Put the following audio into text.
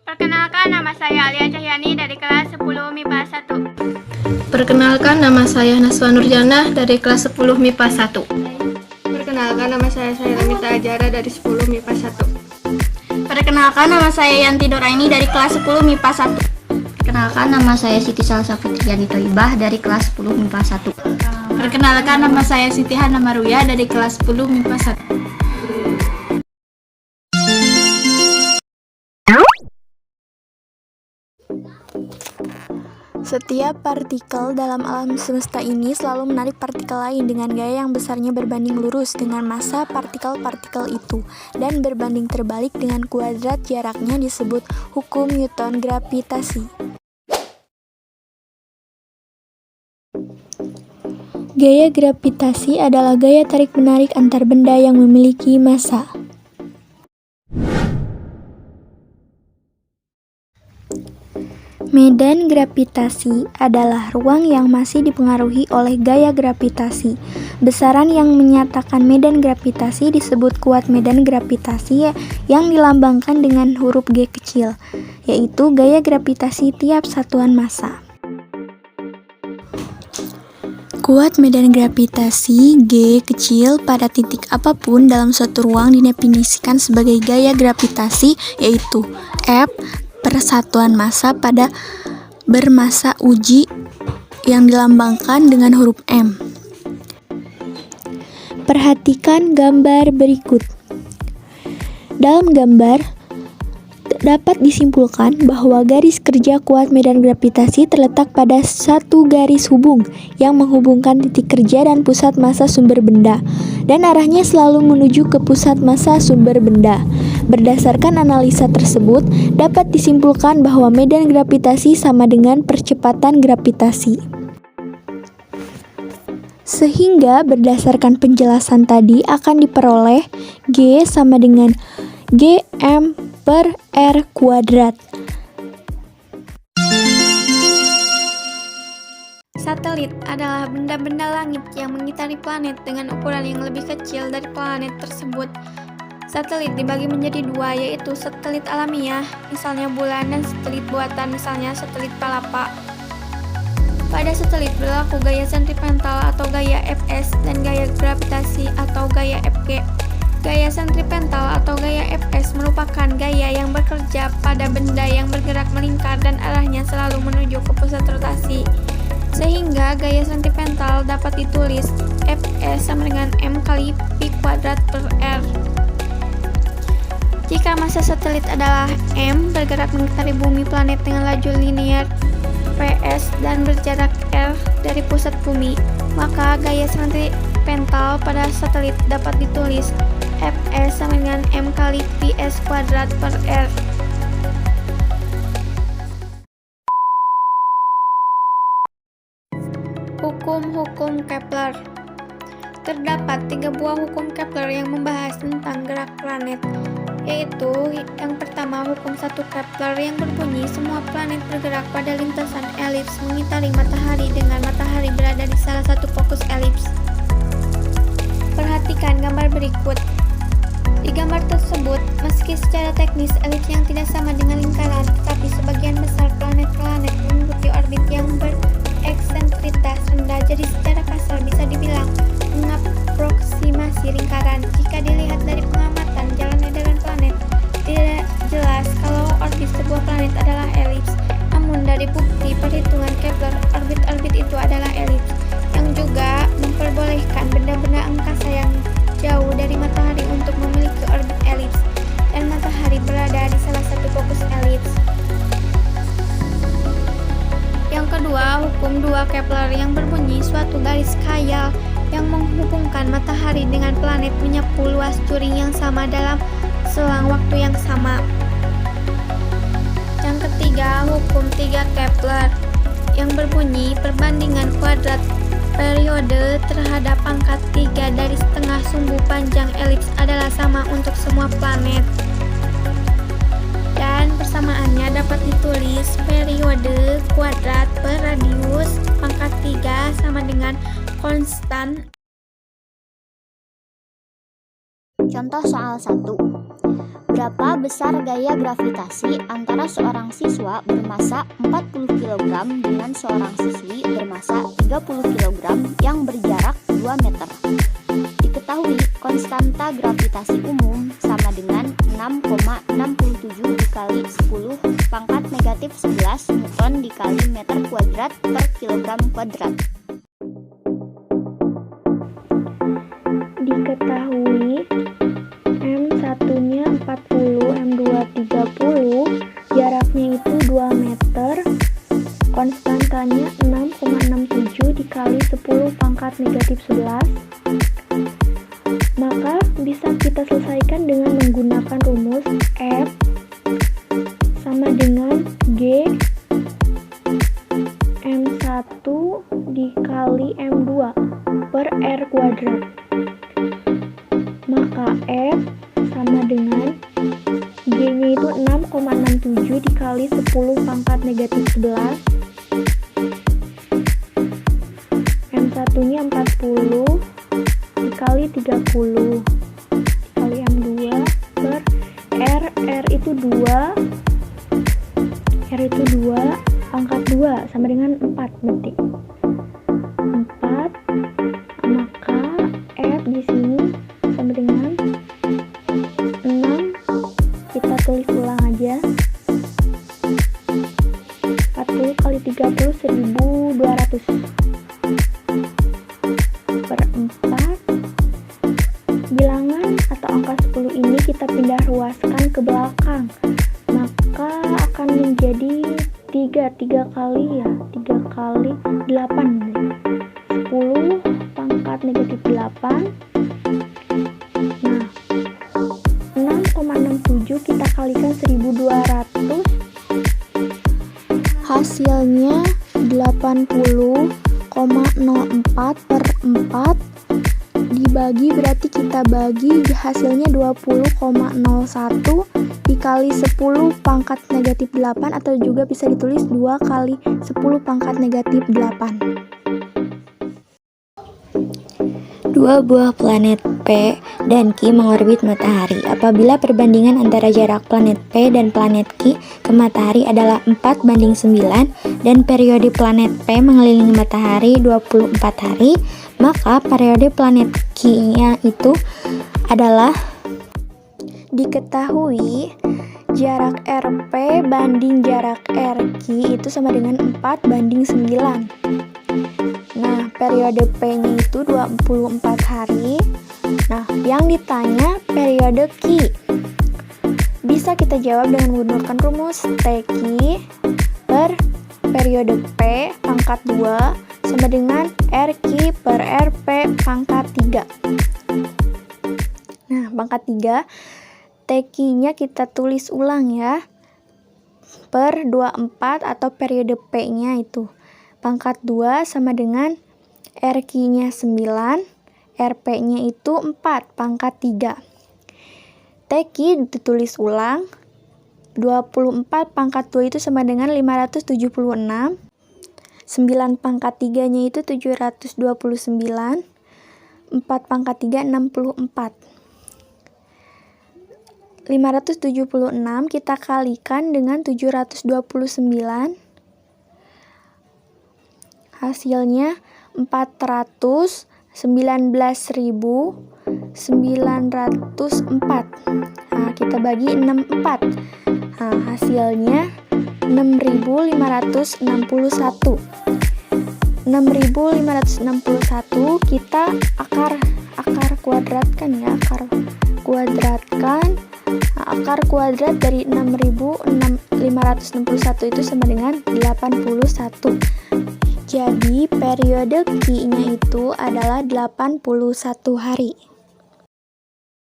Perkenalkan, nama saya Alia Cahyani dari kelas 10 MIPA 1. Perkenalkan, nama saya Naswa Nurjana dari kelas 10 MIPA 1. Perkenalkan, nama saya Mita Ajara dari 10 MIPA 1. Perkenalkan, nama saya Yanti Doraini dari kelas 10 MIPA 1. Perkenalkan, nama saya Siti Salsa Fitriani Toibah dari kelas 10 MIPA 1. Perkenalkan, nama saya Siti Hana Maruya dari kelas 10 MIPA 1. Setiap partikel dalam alam semesta ini selalu menarik partikel lain dengan gaya yang besarnya berbanding lurus dengan massa partikel-partikel itu, dan berbanding terbalik dengan kuadrat jaraknya disebut hukum Newton gravitasi. Gaya gravitasi adalah gaya tarik-menarik antar benda yang memiliki massa. Medan gravitasi adalah ruang yang masih dipengaruhi oleh gaya gravitasi. Besaran yang menyatakan medan gravitasi disebut kuat medan gravitasi yang dilambangkan dengan huruf G kecil, yaitu gaya gravitasi tiap satuan massa. Kuat medan gravitasi G kecil pada titik apapun dalam suatu ruang didefinisikan sebagai gaya gravitasi, yaitu F per satuan massa pada bermassa uji yang dilambangkan dengan huruf M. Perhatikan gambar berikut. Dalam gambar dapat disimpulkan bahwa garis kerja kuat medan gravitasi terletak pada satu garis hubung yang menghubungkan titik kerja dan pusat massa sumber benda, dan arahnya selalu menuju ke pusat massa sumber benda. Berdasarkan analisa tersebut, dapat disimpulkan bahwa medan gravitasi sama dengan percepatan gravitasi. Sehingga berdasarkan penjelasan tadi akan diperoleh G sama dengan Gm per R kuadrat. Satelit adalah benda-benda langit yang mengitari planet dengan ukuran yang lebih kecil dari planet tersebut. Satelit dibagi menjadi dua, yaitu satelit alamiah, misalnya bulan, dan satelit buatan, misalnya satelit palapa. Pada satelit berlaku gaya sentripetal atau gaya Fs dan gaya gravitasi atau gaya Fg. Gaya sentripetal atau gaya Fs merupakan gaya yang bekerja pada benda yang bergerak melingkar dan arahnya selalu menuju ke pusat rotasi. Sehingga gaya sentripetal dapat ditulis Fs sama dengan M kali Pi kuadrat per R. Jika massa satelit adalah M, bergerak mengitari bumi planet dengan laju linear Ps dan berjarak R dari pusat bumi, maka gaya sentripetal pada satelit dapat ditulis Fs sama dengan M kali Ps kuadrat per R. Hukum-hukum Kepler. Terdapat 3 buah hukum Kepler yang membahas tentang gerak planet, yaitu yang pertama hukum 1 Kepler yang berbunyi semua planet bergerak pada lintasan elips mengitari matahari dengan matahari berada di salah satu fokus elips. Perhatikan gambar berikut. Di gambar tersebut, meski secara teknis elips yang tidak sama dengan lingkaran, tetapi sebagian besar planet-planet mengikuti orbit yang bereksentritas rendah, jadi secara kasar bisa dibilang mengaproksimasi lingkaran. Jika dilihat dari pengamatan jalan edaran planet, tidak jelas kalau orbit sebuah planet adalah elips. Namun dari bukti perhitungan Kepler, orbit-orbit itu adalah elips, yang juga memperbolehkan benda-benda angkasa yang jauh dari matahari untuk memiliki orbit elips, dan matahari berada di salah satu fokus elips. Yang kedua, hukum 2 Kepler yang berbunyi suatu garis khayal yang menghubungkan matahari dengan planet menyapu luas Turing yang sama dalam selang waktu yang sama. Yang ketiga, hukum 3 Kepler yang berbunyi perbandingan kuadrat periode terhadap pangkat 3 dari setengah sumbu panjang elips adalah sama untuk semua planet. Dan persamaannya dapat ditulis periode kuadrat per radius pangkat 3 sama dengan konstan. Contoh soal 1. Berapa besar gaya gravitasi antara seorang siswa bermasa 40 kg dengan seorang siswi bermasa 30 kg yang berjarak 2 meter? Diketahui konstanta gravitasi umum sama dengan 6,67 dikali 10 pangkat negatif 11 Newton dikali meter kuadrat per kilogram kuadrat. Diketahui M1-nya 40, M2 30, jaraknya itu 2 meter, konstantanya 6,67 dikali 10 pangkat negatif 11. Maka bisa kita selesaikan dengan menggunakan rumus F sama dengan G M1 dikali M2 per R kuadrat. Maka F sama dengan G-nya itu 6,67 dikali 10 pangkat negatif 11. M1-nya 40 dikali 30 dikali M2 per R. R itu 2. R itu 2 pangkat 2 sama dengan 4 berarti. 4. Maka F di sini sama dengan 6. Kita tulis ulang aja. 40 kali 30 1200 per 4. Bilangan atau angka 10 ini kita pindah ruaskan ke belakang, maka akan menjadi 3 kali ya, 3 kali 8, 10 pangkat negatif 8. Nah, 6,67 kita kalikan 1200, hasilnya 80,04 per 4 dibagi, berarti kita bagi hasilnya 20,01 dikali 10 pangkat negatif 8, atau juga bisa ditulis 2 kali 10 pangkat negatif 8. Dua buah planet P dan Q mengorbit matahari. Apabila perbandingan antara jarak planet P dan planet Q ke matahari adalah 4:9 dan periode planet P mengelilingi matahari 24 hari, maka periode planet Q-nya itu adalah, diketahui jarak RP banding jarak RQ itu sama dengan 4:9. Nah, periode P-nya itu 24 hari. Nah, yang ditanya periode Q. Bisa kita jawab dengan menggunakan rumus TQ per periode P pangkat 2 sama dengan RQ per RP pangkat 3. Nah, pangkat 3, TQ-nya kita tulis ulang ya, per 24 atau periode P-nya itu. Pangkat 2 sama dengan RQ-nya 9, RP-nya itu 4, pangkat 3. TQ ditulis ulang, 24 pangkat 2 itu sama dengan 576, 9 pangkat 3-nya itu 729, 4 pangkat 3 64. 576 kita kalikan dengan 729, hasilnya 419.904. Nah, kita bagi 64. Nah, hasilnya 6.561. 6.561 kita akar kuadratkan ya, akar kuadrat dari 6.561 itu sama dengan 81. Jadi periode Q-nya itu adalah 81 hari.